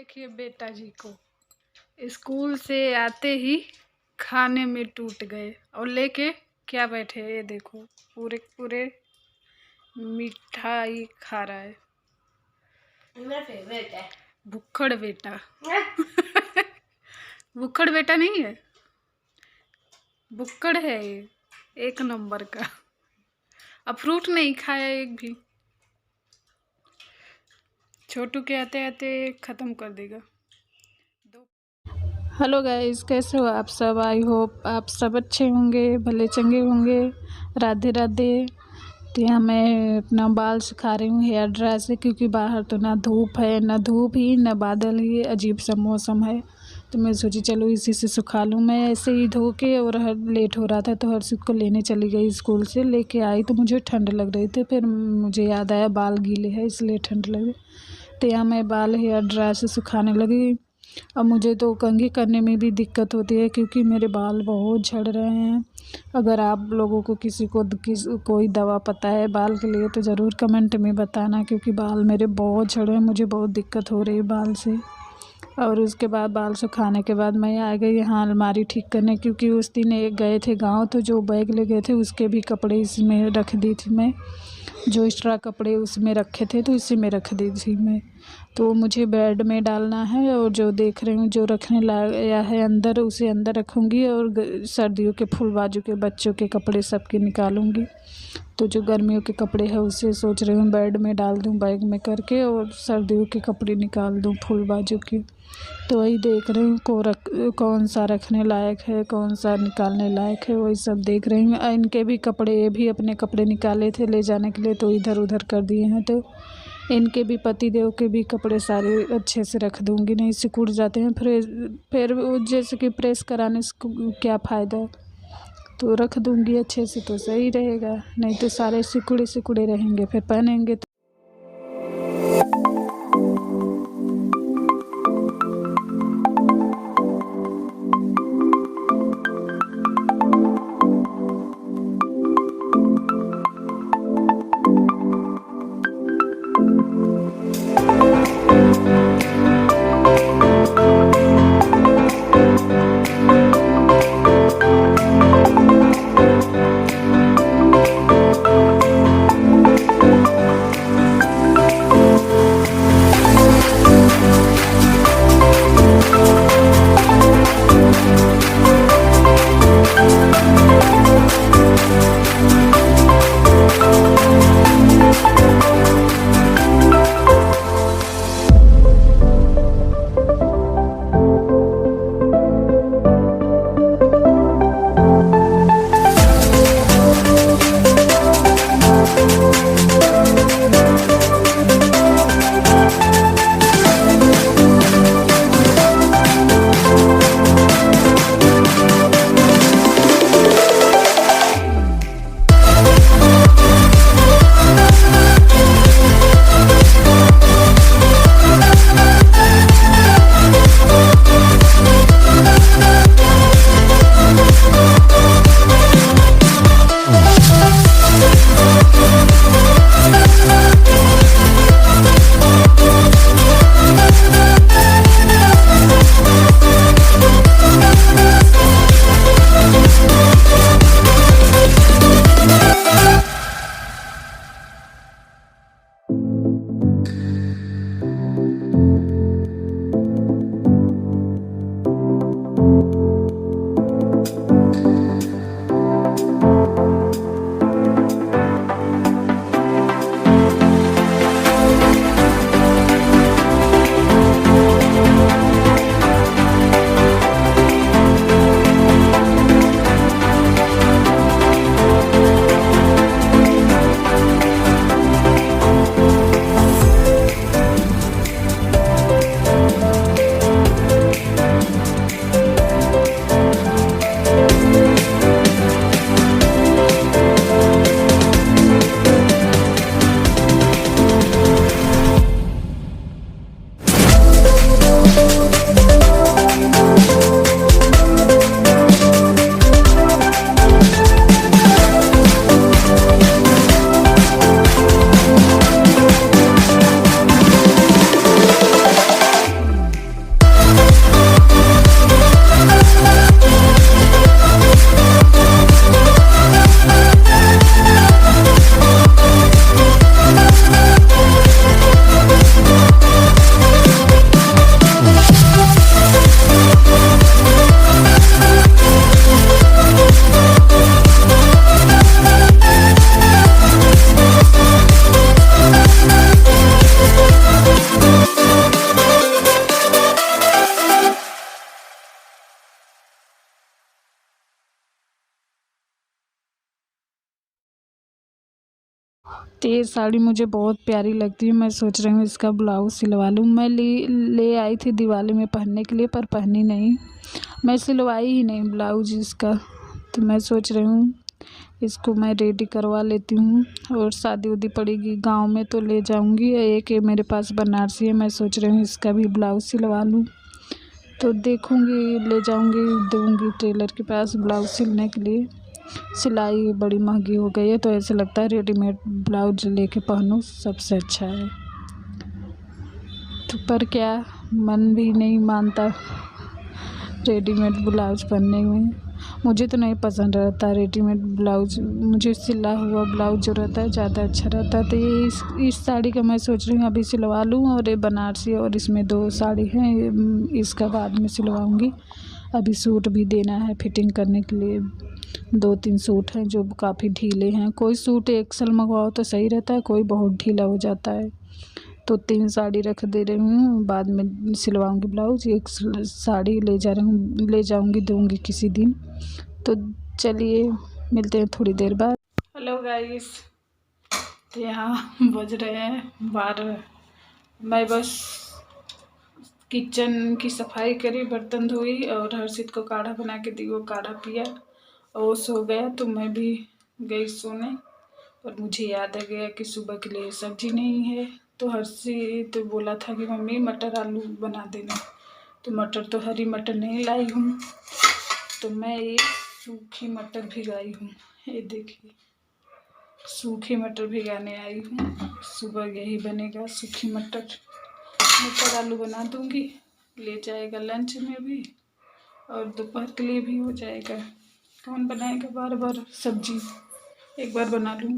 देखिए बेटा जी को स्कूल से आते ही खाने में टूट गए और लेके क्या बैठे, ये देखो पूरे पूरे मिठाई खा रहा है। मेरा फेवरेट है भुक्खड़ बेटा। भुक्खड़ बेटा नहीं है, भुक्कड़ है ये, एक नंबर का। अब फ्रूट नहीं खाया एक भी। छोटू के आते आते ख़त्म कर देगा। हेलो गाइस, कैसे हो आप सब? आई होप आप सब अच्छे होंगे, भले चंगे होंगे। राधे राधे। तो यहाँ मैं अपना बाल सुखा रही हूँ हेयर ड्रायर से, क्योंकि बाहर तो ना धूप है, ना धूप ही ना बादल ही, अजीब सा मौसम है। तो मैं सोची चलो इसी से सुखा लूँ। मैं ऐसे ही धो के, और लेट हो रहा था तो हर्षित को लेने चली गई स्कूल से। लेके आई तो मुझे ठंड लग रही थी, फिर मुझे याद आया बाल गीले हैं इसलिए ठंड लगी। तो यहाँ मैं बाल हेयर ड्रायर से सुखाने लगी। अब मुझे तो कंघी करने में भी दिक्कत होती है, क्योंकि मेरे बाल बहुत झड़ रहे हैं। अगर आप लोगों को किसी को कोई दवा पता है बाल के लिए तो ज़रूर कमेंट में बताना, क्योंकि बाल मेरे बहुत झड़े हैं, मुझे बहुत दिक्कत हो रही है बाल से। और उसके बाद बाल सुखाने के बाद मैं आ गई यहाँ अलमारी ठीक करने, क्योंकि उस दिन एक गए थे गाँव, तो जो बैग ले गए थे उसके भी कपड़े इसमें रख दी थी मैं। जो एक्स्ट्रा कपड़े उसमें रखे थे तो इसी में रख दी थी मैं। तो मुझे बेड में डालना है, और जो देख रही हूँ जो रखने लाया है अंदर, उसे अंदर रखूँगी। और सर्दियों के फुल बाजू के बच्चों के कपड़े सबके निकालूँगी। तो जो गर्मियों के कपड़े हैं उसे सोच रही हूँ बेड में डाल दूँ बैग में करके, और सर्दियों के कपड़े निकाल दूँ फुल बाजू के। तो वही देख रही हूँ कौन सा रखने लायक है, कौन सा निकालने लायक है, वही सब देख रही हूँ। इनके भी कपड़े, ये भी अपने कपड़े निकाले थे ले जाने के लिए, तो इधर उधर कर दिए हैं। तो इनके भी पति देव के भी कपड़े सारे अच्छे से रख दूँगी, नहीं सिकुड़ जाते हैं फिर जैसे कि प्रेस कराने से क्या फ़ायदा। तो रख दूँगी अच्छे से तो सही रहेगा, नहीं तो सारे सिकुड़े सिकुड़े रहेंगे, फिर पहनेंगे तो। तो ये साड़ी मुझे बहुत प्यारी लगती है। मैं सोच रही हूँ इसका ब्लाउज़ सिलवा लूँ। मैं ले आई थी दिवाली में पहनने के लिए, पर पहनी नहीं। मैं सिलवाई ही नहीं ब्लाउज इसका। तो मैं सोच रही हूँ इसको मैं रेडी करवा लेती हूँ, और शादी उदी पड़ेगी गांव में तो ले जाऊंगी। एक ये मेरे पास बनारसी है, मैं सोच रही हूँ इसका भी ब्लाउज़ सिलवा लूँ। तो देखूंगी, ले जाऊंगी, दूंगी टेलर के पास ब्लाउज़ सिलने के लिए। सिलाई बड़ी महंगी हो गई है, तो ऐसे लगता है रेडीमेड ब्लाउज लेके पहनूं सबसे अच्छा है। तो पर क्या, मन भी नहीं मानता रेडीमेड ब्लाउज पहनने में। मुझे तो नहीं पसंद रहता रेडीमेड ब्लाउज, मुझे सिला हुआ ब्लाउज जो रहता है ज़्यादा अच्छा रहता है। तो ये इस साड़ी का मैं सोच रही हूँ अभी सिलवा लूँ, और ये बनारसी और इसमें 2 साड़ी हैं, इसका बाद में सिलवाऊँगी। अभी सूट भी देना है फिटिंग करने के लिए। 2-3 सूट हैं जो काफ़ी ढीले हैं। कोई सूट एक्सल मंगवाओ तो सही रहता है, कोई बहुत ढीला हो जाता है। तो 3 साड़ी रख दे रही हूँ, बाद में सिलवाऊंगी ब्लाउज। एक साड़ी ले जाऊंगी, दूंगी किसी दिन। तो चलिए मिलते हैं थोड़ी देर बाद। हेलो गाइस, तो यहाँ बज रहे हैं 12। मैं बस किचन की सफाई करी, बर्तन धोई और हर्षित को काढ़ा बना के दी। वो काढ़ा पिया और सो गया। तो मैं भी गई सोने, और मुझे याद आ गया कि सुबह के लिए सब्जी नहीं है। तो हर्षित तो बोला था कि मम्मी मटर आलू बना देना। तो मटर तो हरी मटर नहीं लाई हूँ, तो मैं ये सूखी मटर भिगाई हूँ। ये देखिए, सूखी मटर भिगाने आई हूँ। सुबह यही बनेगा, सूखी मटर आलू बना दूँगी। ले जाएगा लंच में भी, और दोपहर के लिए भी हो जाएगा। कौन बनाएगा बार बार सब्जी, एक बार बना लूँ।